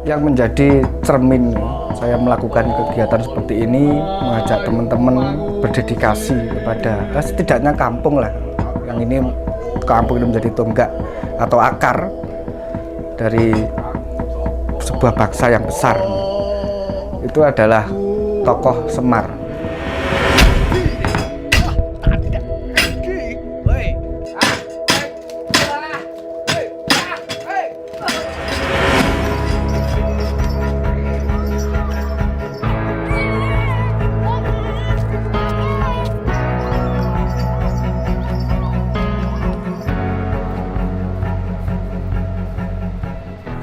yang menjadi cermin saya melakukan kegiatan seperti ini, mengajak teman-teman berdedikasi kepada setidaknya kampung lah. Yang ini kampung ini menjadi tonggak atau akar dari sebuah bangsa yang besar. Itu adalah tokoh Semar.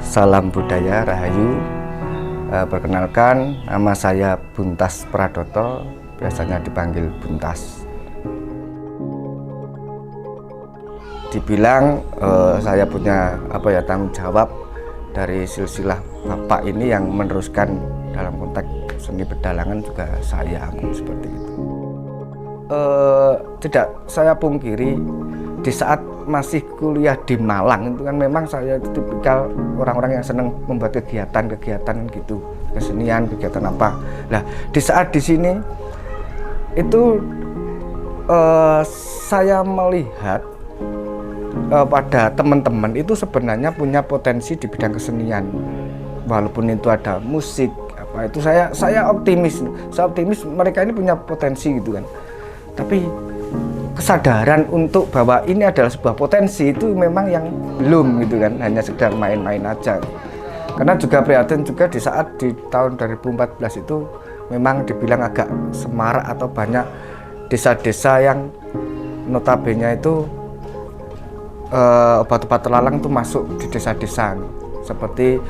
Salam budaya Rahayu. Perkenalkan, nama saya Buntas Pradoto, biasanya dipanggil Buntas. Dibilang saya punya tanggung jawab dari silsilah bapak ini yang meneruskan dalam konteks seni pedalangan juga saya seperti itu. Tidak saya pungkiri, di saat masih kuliah di Malang itu kan memang saya tipikal orang-orang yang senang membuat kegiatan gitu, kesenian, kegiatan apa. Nah, di saat di sini itu saya melihat pada teman-teman itu sebenarnya punya potensi di bidang kesenian. Walaupun itu ada musik itu saya optimis mereka ini punya potensi gitu kan. Tapi kesadaran untuk bahwa ini adalah sebuah potensi itu memang yang belum gitu kan, hanya sekedar main-main aja. Karena juga prihatin juga di saat di tahun 2014 itu memang dibilang agak semarak atau banyak desa-desa yang notabene itu obat-obat terlarang itu masuk di desa-desa seperti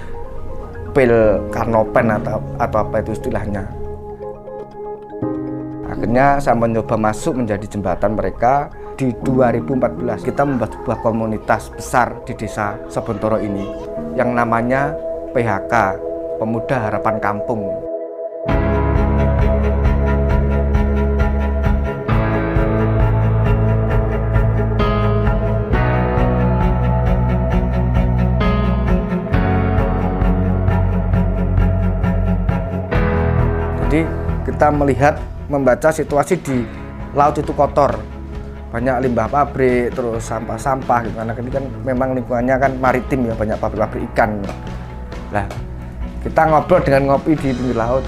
pil karnopen atau apa itu istilahnya. Akhirnya saya mencoba masuk menjadi jembatan mereka. Di 2014 kita membuat sebuah komunitas besar di desa Sebontoro ini yang namanya PHK, Pemuda Harapan Kampung. Jadi kita membaca situasi di laut itu kotor, banyak limbah pabrik, terus sampah-sampah gitu. Karena ini kan memang lingkungannya kan maritim ya, banyak pabrik-pabrik ikan. Nah, kita ngobrol dengan ngopi di pinggir laut.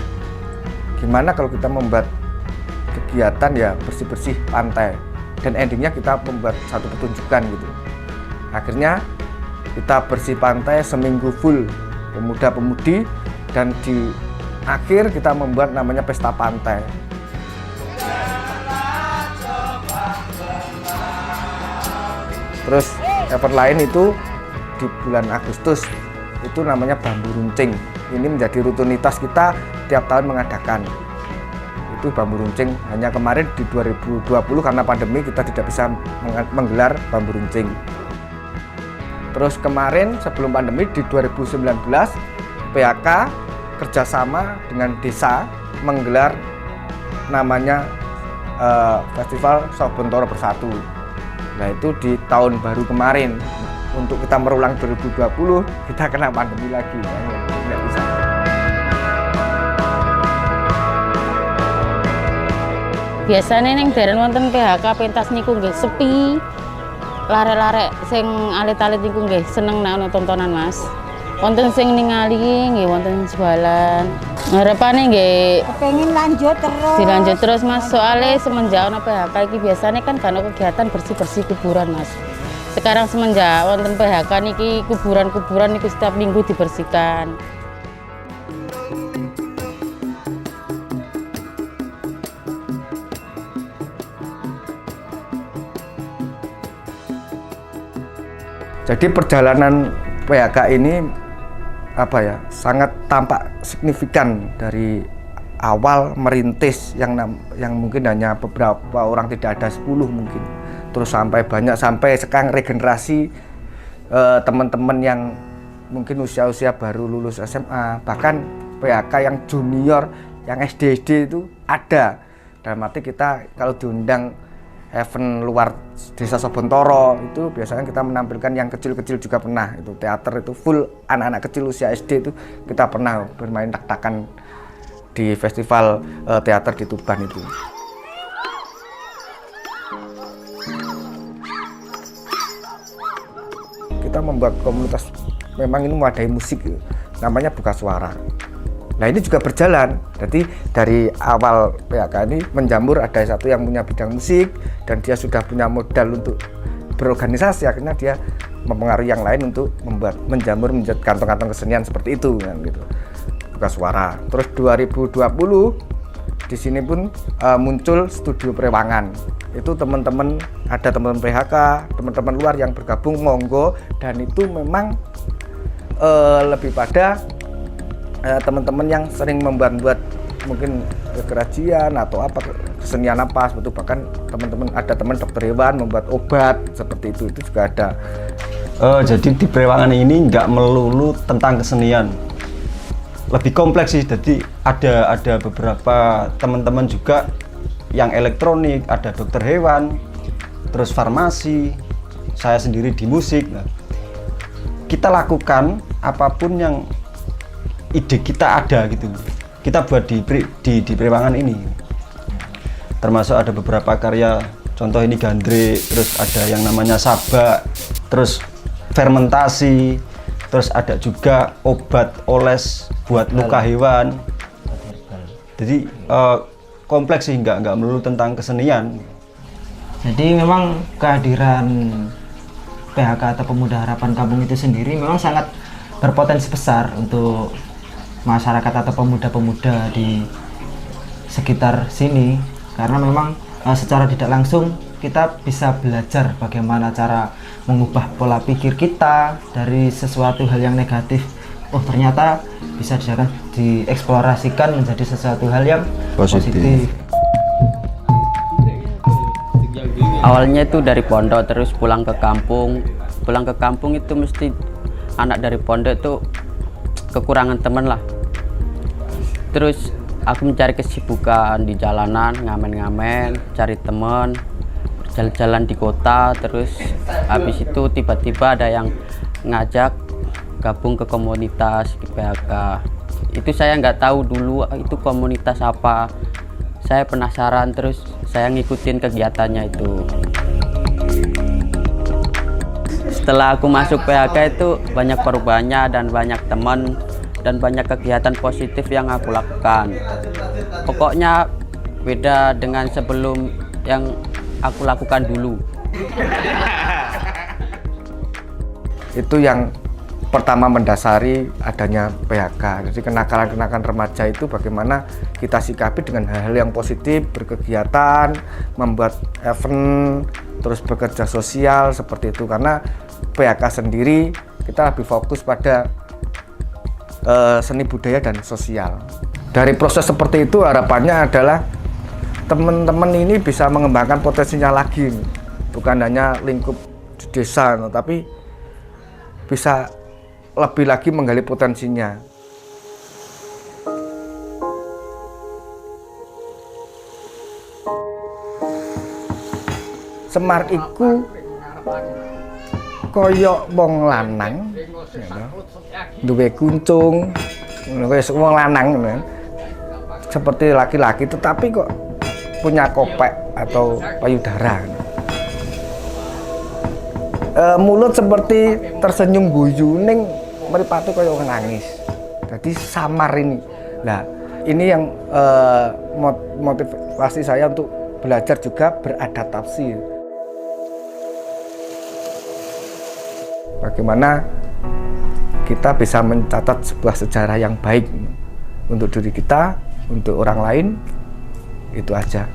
Gimana kalau kita membuat kegiatan ya bersih-bersih pantai, dan endingnya kita membuat satu pertunjukan gitu. Akhirnya kita bersih pantai seminggu full, pemuda-pemudi, dan di akhir kita membuat namanya pesta pantai. Terus event lain itu di bulan Agustus itu namanya bambu runcing. Ini menjadi rutinitas kita tiap tahun mengadakan. Itu bambu runcing. Hanya kemarin di 2020 karena pandemi kita tidak bisa menggelar bambu runcing. Terus kemarin sebelum pandemi di 2019 PHK kerjasama dengan desa menggelar namanya Festival Sebontoro Bersatu. Nah itu di tahun baru kemarin. Untuk kita merulang 2020 kita kena pandemi lagi, tidak bisa. Biasanya neng dereng wonten PHK pentas niku nggih sepi, lare-lare sing alit-alit niku nggih seneng nek ana tontonan Mas. Wonten sing ningali nggih wonten jualan. Harapane nggih pengen lanjut terus. Dilanjut terus Mas, soalnya semenjak ana PHK iki biasanya kan gak ana kegiatan bersih-bersih kuburan Mas. Sekarang semenjak wonten PHK niki kuburan-kuburan niku setiap minggu dibersihkan. Jadi perjalanan PHK ini sangat tampak signifikan dari awal merintis yang mungkin hanya beberapa orang, tidak ada 10 mungkin, terus sampai banyak, sampai sekarang regenerasi teman-teman yang mungkin usia-usia baru lulus SMA, bahkan PHK yang junior, yang SD itu ada. Dalam arti kita kalau diundang event luar desa Sobontoro itu biasanya kita menampilkan yang kecil-kecil juga pernah. Itu teater itu full anak-anak kecil usia SD itu kita pernah bermain tak-takan di festival teater di Tuban itu. Kita membuat komunitas memang ini mewadai musik, namanya Buka Suara. Nah ini juga berjalan, jadi dari awal PHK ini menjamur ada satu yang punya bidang musik dan dia sudah punya modal untuk berorganisasi, akhirnya dia mempengaruhi yang lain untuk menjamur menjadi kantong-kantong kesenian seperti itu kan gitu. Buka Suara. Terus 2020 di sini pun muncul Studio Prewangan. Itu teman-teman, ada teman-teman PHK, teman-teman luar yang bergabung monggo, dan itu memang lebih pada teman-teman yang sering membuat mungkin kerajian atau apa kesenian apa seperti itu. Bahkan teman-teman ada teman dokter hewan membuat obat seperti itu juga ada. Jadi di Prewangan ini nggak melulu tentang kesenian, lebih kompleks sih. Jadi ada beberapa teman-teman juga yang elektronik, ada dokter hewan, terus farmasi, saya sendiri di musik. Nah, kita lakukan apapun yang ide kita ada gitu, kita buat di Prewangan ini. Termasuk ada beberapa karya, contoh ini gandrik, terus ada yang namanya sabak, terus fermentasi, terus ada juga obat oles buat luka hewan. Jadi kompleks sih, nggak melulu tentang kesenian. Jadi memang kehadiran PHK atau Pemuda Harapan Kampung itu sendiri memang sangat berpotensi besar untuk masyarakat atau pemuda-pemuda di sekitar sini, karena memang secara tidak langsung kita bisa belajar bagaimana cara mengubah pola pikir kita dari sesuatu hal yang negatif. Oh ternyata bisa dieksplorasikan menjadi sesuatu hal yang positif. Awalnya itu dari pondok terus pulang ke kampung. Pulang ke kampung itu mesti anak dari pondok itu kekurangan teman lah. Terus aku mencari kesibukan di jalanan, ngamen-ngamen, cari teman, jalan-jalan di kota. Terus habis itu tiba-tiba ada yang ngajak gabung ke komunitas di PHK. Itu saya nggak tahu dulu itu komunitas apa. Saya penasaran, terus saya ngikutin kegiatannya itu. Setelah aku masuk PHK itu banyak perubahannya dan banyak teman dan banyak kegiatan positif yang aku lakukan. Pokoknya beda dengan sebelum yang aku lakukan dulu. Itu yang pertama mendasari adanya PHK. Jadi kenakalan-kenakalan remaja itu bagaimana kita sikapi dengan hal-hal yang positif, berkegiatan, membuat event, terus bekerja sosial seperti itu. Karena PHK sendiri kita lebih fokus pada seni budaya dan sosial. Dari proses seperti itu harapannya adalah teman-teman ini bisa mengembangkan potensinya lagi, bukan hanya lingkup di desa, tapi bisa lebih lagi menggali potensinya. Semar iku koyok wong lanang, duwe kuncung, wis wong lanang, seperti laki-laki, tetapi kok punya kopek atau payudara. Mulut seperti tersenyum guyu, ning mripate kaya nangis. Jadi samar ini. Nah, ini yang motivasi saya untuk belajar juga beradaptasi. Bagaimana kita bisa mencatat sebuah sejarah yang baik untuk diri kita, untuk orang lain, itu aja.